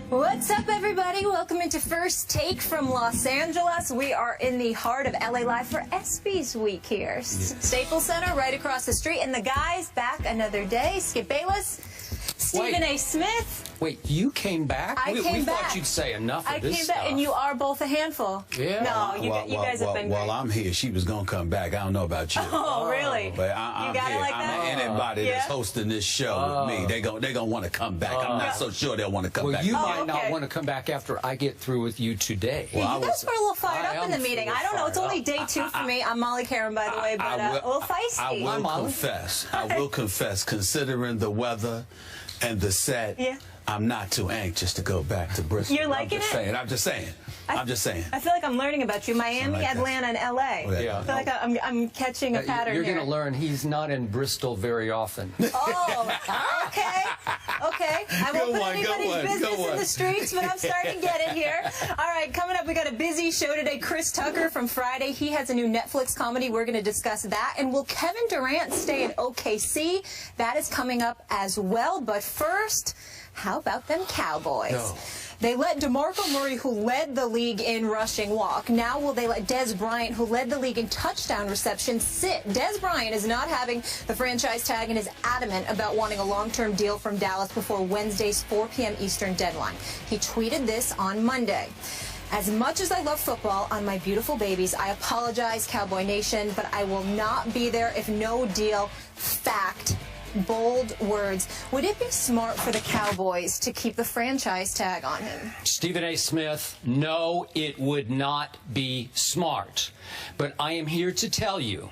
What's up, everybody? Welcome into First Take from Los Angeles. We are in the heart of LA Live for ESPYs week here. Staples Center right across the street. And the guys back another day. Skip Bayless, Stephen A. Smith. Wait, you came back? We thought you'd say enough of this stuff. And you are both a handful. Yeah. No, you guys have been great. Well, I'm here. She was going to come back. I don't know about you. Oh, really? But I'm got it here. like that? Anybody that's hosting this show with me, they gonna want to come back. I'm not so sure they'll want to come back. Well, you might not want to come back after I get through with you today. Well, you guys were a little fired up in the meeting. I don't know. It's only day 2 for me. I'm Molly Karen, by the way, but a little feisty. I will confess, considering the weather and the set, I'm not too anxious to go back to Bristol. You're liking it? I'm just saying. I feel like I'm learning about you. Miami, Atlanta, and LA. Yeah. I feel like I'm catching a pattern You're here. going to learn he's not in Bristol very often. Oh, okay. I won't put anybody's business in the streets, but I'm starting to get it here. All right, coming up, we got a busy show today. Chris Tucker from Friday. He has a new Netflix comedy. We're going to discuss that. And will Kevin Durant stay in OKC? That is coming up as well. But first, how about them Cowboys? No. They let DeMarco Murray, who led the league in rushing, walk. Now will they let Dez Bryant, who led the league in touchdown reception, sit? Dez Bryant is not having the franchise tag and is adamant about wanting a long-term deal from Dallas before Wednesday's 4 p.m. Eastern deadline. He tweeted this on Monday. As much as I love football on my beautiful babies, I apologize, Cowboy Nation, but I will not be there if no deal. Fact. Bold words. Would it be smart for the Cowboys to keep the franchise tag on him? Stephen A. Smith, no, it would not be smart. But I am here to tell you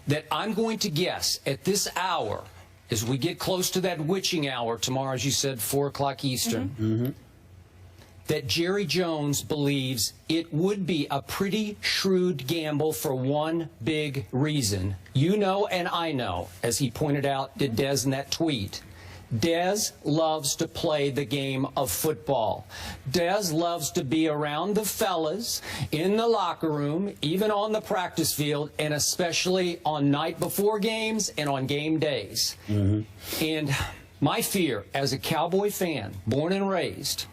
that I'm going to guess at this hour, as we get close to that witching hour tomorrow, as you said, 4 o'clock Eastern, that Jerry Jones believes it would be a pretty shrewd gamble for one big reason. You know and I know, as he pointed out to Dez in that tweet, Dez loves to play the game of football. Dez loves to be around the fellas in the locker room, even on the practice field, and especially on night before games and on game days. And my fear as a Cowboy fan, born and raised,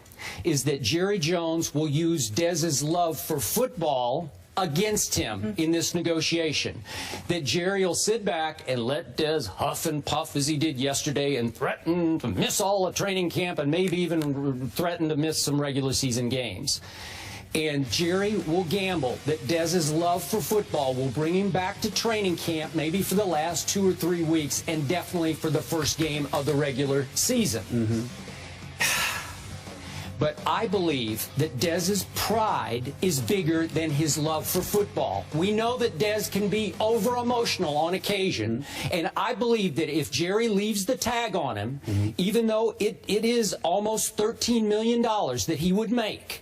is that Jerry Jones will use Dez's love for football against him in this negotiation. That Jerry will sit back and let Dez huff and puff as he did yesterday and threaten to miss all of training camp and maybe even threaten to miss some regular season games. And Jerry will gamble that Dez's love for football will bring him back to training camp maybe for the last 2 or 3 weeks and definitely for the first game of the regular season. But I believe that Dez's pride is bigger than his love for football. We know that Dez can be over-emotional on occasion, and I believe that if Jerry leaves the tag on him, even though it is almost $13 million that he would make,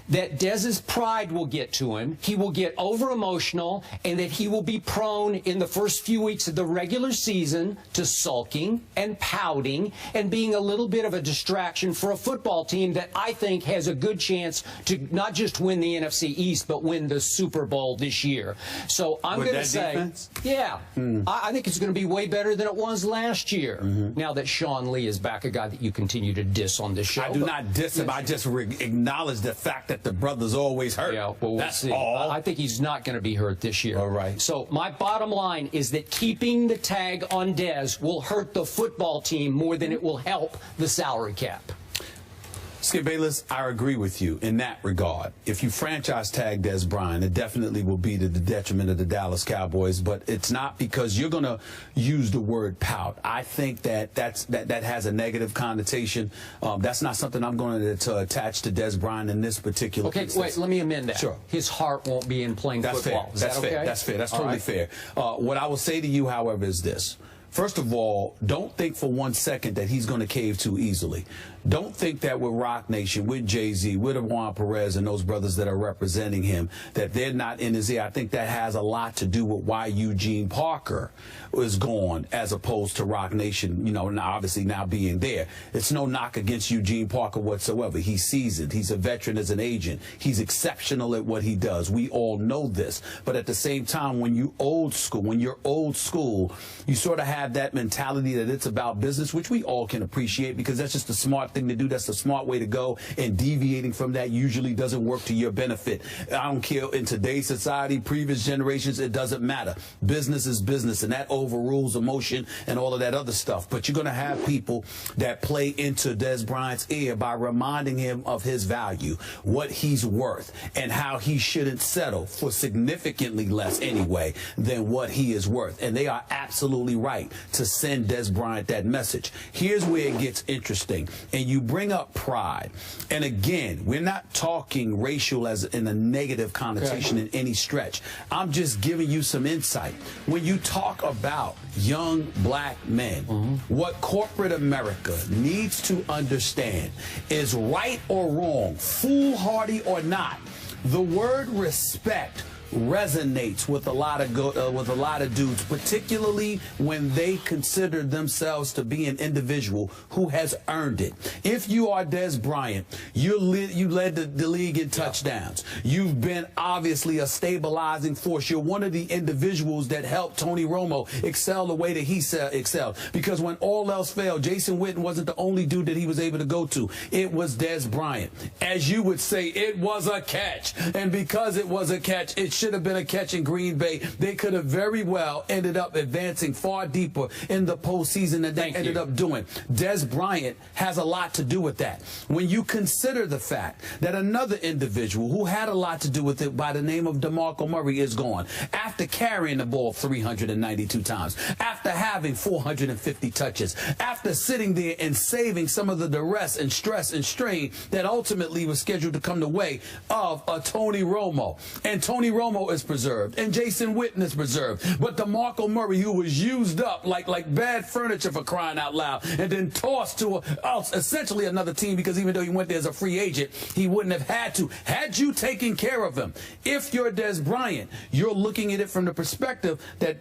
that Dez's pride will get to him, he will get over-emotional, and that he will be prone in the first few weeks of the regular season to sulking and pouting and being a little bit of a distraction for a football team that I think has a good chance to not just win the NFC East, but win the Super Bowl this year. So I'm going to say, I think it's going to be way better than it was last year, now that Sean Lee is back, a guy that you continue to diss on this show. I do not diss him. I just acknowledge the fact that the brother's always hurt. Yeah, well, we'll see. All. I think he's not going to be hurt this year. All right. So my bottom line is that keeping the tag on Dez will hurt the football team more than it will help the salary cap. Skip Bayless, I agree with you in that regard. If you franchise tag Dez Bryant, it definitely will be to the detriment of the Dallas Cowboys, but it's not because you're going to use the word pout. I think that that has a negative connotation. That's not something I'm going to attach to Dez Bryant in this particular instance. Wait, let me amend that. Sure. His heart won't be in playing football. Fair. That's fair. That's fair. That's totally fair. What I will say to you, however, is this. First of all, don't think for 1 second that he's going to cave too easily. Don't think that with Rock Nation, with Jay-Z, with Juan Perez and those brothers that are representing him, that they're not in his ear. I think that has a lot to do with why Eugene Parker is gone as opposed to Rock Nation, you know, obviously now being there. It's no knock against Eugene Parker whatsoever. He's seasoned. He's a veteran as an agent. He's exceptional at what he does. We all know this. But at the same time, when you're old school, you sort of have have that mentality that it's about business, which we all can appreciate because that's just the smart thing to do. That's the smart way to go. And deviating from that usually doesn't work to your benefit. I don't care in today's society, previous generations, it doesn't matter. Business is business, and that overrules emotion and all of that other stuff. But you're going to have people that play into Des Bryant's ear by reminding him of his value, what he's worth, and how he shouldn't settle for significantly less anyway than what he is worth. And they are absolutely right to send Des Bryant that message. Here's where it gets interesting. And you bring up pride. And again, we're not talking racial as in a negative connotation in any stretch. I'm just giving you some insight. When you talk about young black men, what corporate America needs to understand is right or wrong, foolhardy or not, the word respect resonates with a lot of dudes, particularly when they consider themselves to be an individual who has earned it. If you are Des Bryant, you led the league in touchdowns. You've been obviously a stabilizing force. You're one of the individuals that helped Tony Romo excel the way that he excelled. Because when all else failed, Jason Witten wasn't the only dude that he was able to go to. It was Des Bryant. As you would say, it was a catch. And because it was a catch, it should have been a catch in Green Bay. They could have very well ended up advancing far deeper in the postseason than they ended up doing. Des Bryant has a lot to do with that. When you consider the fact that another individual who had a lot to do with it by the name of DeMarco Murray is gone after carrying the ball 392 times, after having 450 touches, after sitting there and saving some of the duress and stress and strain that ultimately was scheduled to come the way of a Tony Romo. And Tony Romo is preserved, and Jason Witten is preserved. But DeMarco Murray, who was used up like bad furniture for crying out loud, and then tossed to essentially another team, because even though he went there as a free agent, he wouldn't have had to. Had you taken care of him, if you're Des Bryant, you're looking at it from the perspective that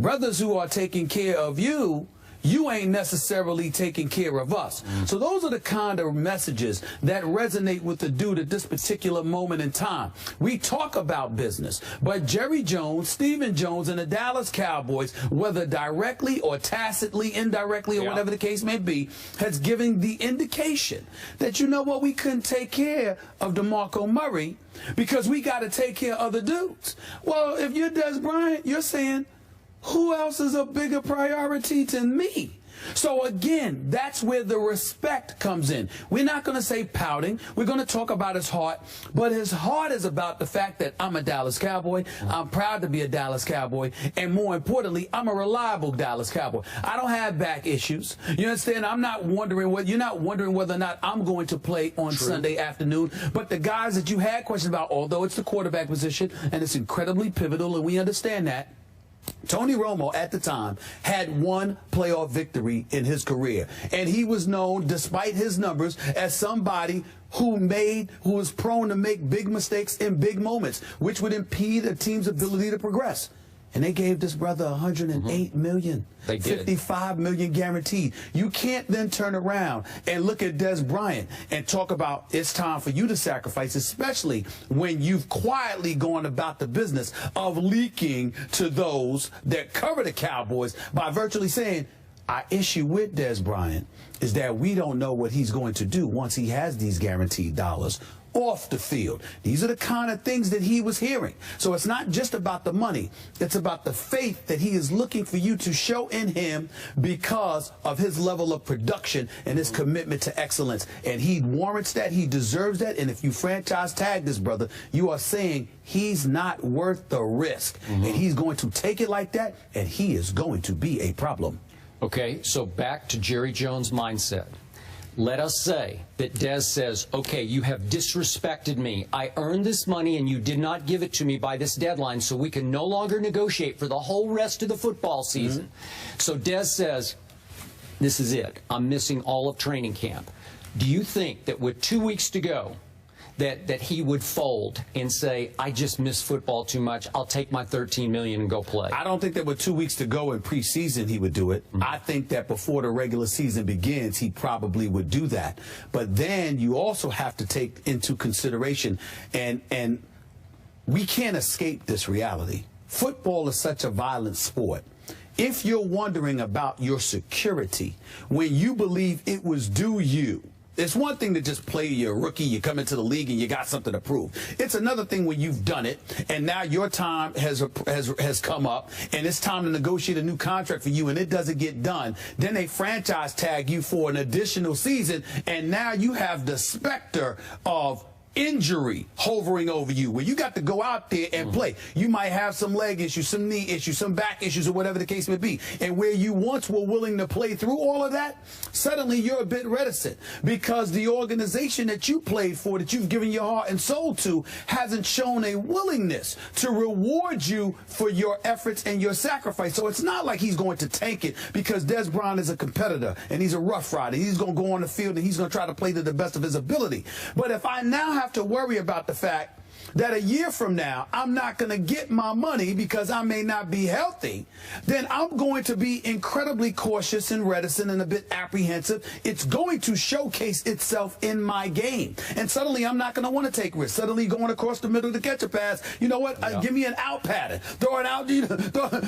brothers who are taking care of you, you ain't necessarily taking care of us. So those are the kind of messages that resonate with the dude at this particular moment in time. We talk about business, but Jerry Jones, Stephen Jones, and the Dallas Cowboys, whether directly or tacitly, indirectly, or whatever the case may be, has given the indication that, you know what, we couldn't take care of DeMarco Murray because we got to take care of other dudes. Well, if you're Des Bryant, you're saying, who else is a bigger priority than me? So again, that's where the respect comes in. We're not going to say pouting. We're going to talk about his heart. But his heart is about the fact that I'm a Dallas Cowboy. I'm proud to be a Dallas Cowboy. And more importantly, I'm a reliable Dallas Cowboy. I don't have back issues. You understand? I'm not wondering whether you're not wondering whether or not I'm going to play on Sunday afternoon. But the guys that you had questions about, although it's the quarterback position and it's incredibly pivotal, and we understand that, Tony Romo at the time had one playoff victory in his career, and he was known, despite his numbers, as somebody who was prone to make big mistakes in big moments, which would impede a team's ability to progress. And they gave this brother $108 million, they did. $55 million guaranteed. You can't then turn around and look at Des Bryant and talk about it's time for you to sacrifice, especially when you've quietly gone about the business of leaking to those that cover the Cowboys by virtually saying, our issue with Des Bryant is that we don't know what he's going to do once he has these guaranteed dollars off the field. These are the kind of things that he was hearing. So it's not just about the money. It's about the faith that he is looking for you to show in him because of his level of production and his commitment to excellence. And he warrants that. He deserves that. And if you franchise tag this brother, you are saying he's not worth the risk. And he's going to take it like that, and he is going to be a problem. Okay, so back to Jerry Jones' mindset. Let us say that Des says, okay, you have disrespected me. I earned this money and you did not give it to me by this deadline, so we can no longer negotiate for the whole rest of the football season. So Des says, this is it. I'm missing all of training camp. Do you think that with 2 weeks to go, that he would fold and say, I just miss football too much, I'll take my $13 million and go play? I don't think that with 2 weeks to go in preseason he would do it. I think that before the regular season begins, he probably would do that. But then you also have to take into consideration, and we can't escape this reality. Football is such a violent sport. if you're wondering about your security when you believe it was due you, it's one thing to just play your rookie, you come into the league and you got something to prove. It's another thing when you've done it and now your time has come up and it's time to negotiate a new contract for you and it doesn't get done. Then they franchise tag you for an additional season and now you have the specter of injury hovering over you where you got to go out there and play. You might have some leg issues, some knee issues, some back issues, or whatever the case may be. And where you once were willing to play through all of that, suddenly you're a bit reticent because the organization that you played for, that you've given your heart and soul to, hasn't shown a willingness to reward you for your efforts and your sacrifice. So it's not like he's going to tank it because Des Bryant is a competitor and he's a rough rider. He's going to go on the field and he's going to try to play to the best of his ability. But if I now have to worry about the fact that a year from now I'm not going to get my money because I may not be healthy, then I'm going to be incredibly cautious and reticent and a bit apprehensive. It's going to showcase itself in my game. And suddenly I'm not going to want to take risks. Suddenly going across the middle to catch a pass, you know what? Give me an out pattern. Throw it out,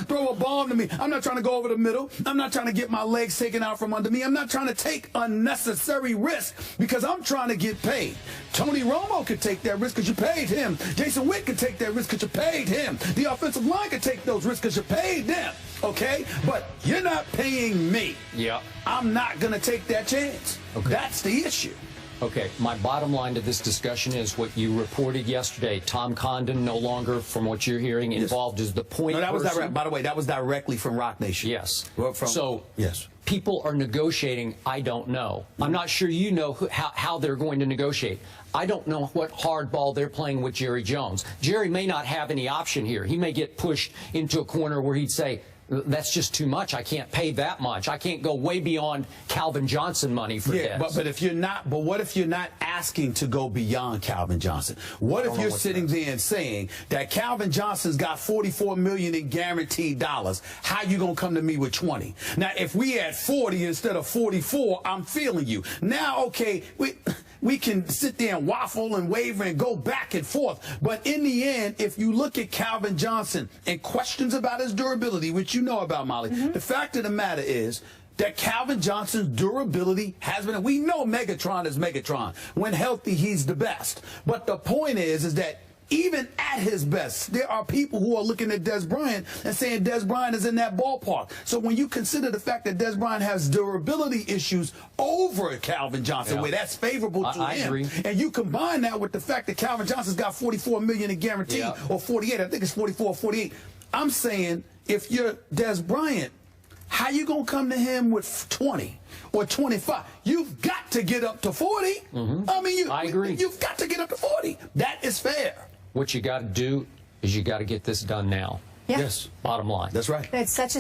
throw a bomb to me. I'm not trying to go over the middle. I'm not trying to get my legs taken out from under me. I'm not trying to take unnecessary risks because I'm trying to get paid. Tony Romo could take that risk because you paid him. Jason Witt could take that risk because you paid him. The offensive line could take those risks because you paid them. Okay? But you're not paying me. Yeah. I'm not going to take that chance. Okay. That's the issue. Okay, my bottom line to this discussion is what you reported yesterday. Tom Condon no longer, from what you're hearing, involved as the point person. No, that was direct. By the way, that was directly from Rock Nation. Yes. So, yes. People are negotiating. I don't know. I'm not sure you know how they're going to negotiate. I don't know what hardball they're playing with Jerry Jones. Jerry may not have any option here. He may get pushed into a corner where he'd say, that's just too much. I can't pay that much. I can't go way beyond Calvin Johnson money for this. But if you're not, but what if you're not asking to go beyond Calvin Johnson? What if you're sitting there and saying that Calvin Johnson's got $44 million in guaranteed dollars? How you gonna come to me with 20? Now, if we had 40 instead of 44, I'm feeling you. Now, okay, we can sit there and waffle and waver and go back and forth. But in the end, if you look at Calvin Johnson and questions about his durability, which you know about, Molly, the fact of the matter is that Calvin Johnson's durability has been, we know Megatron is Megatron. When healthy, he's the best. But the point is that even at his best, there are people who are looking at Des Bryant and saying Des Bryant is in that ballpark. So when you consider the fact that Des Bryant has durability issues over Calvin Johnson, where that's favorable to him, I agree. And you combine that with the fact that Calvin Johnson's got $44 million in guarantee, or 48, I think it's 44 or 48. I'm saying if you're Des Bryant, how you going to come to him with 20 or 25? You've got to get up to 40. I mean, I agree. You've got to get up to 40. That is fair. What you got to do is you got to get this done now. Yeah. Yes. Bottom line. That's right. It's such a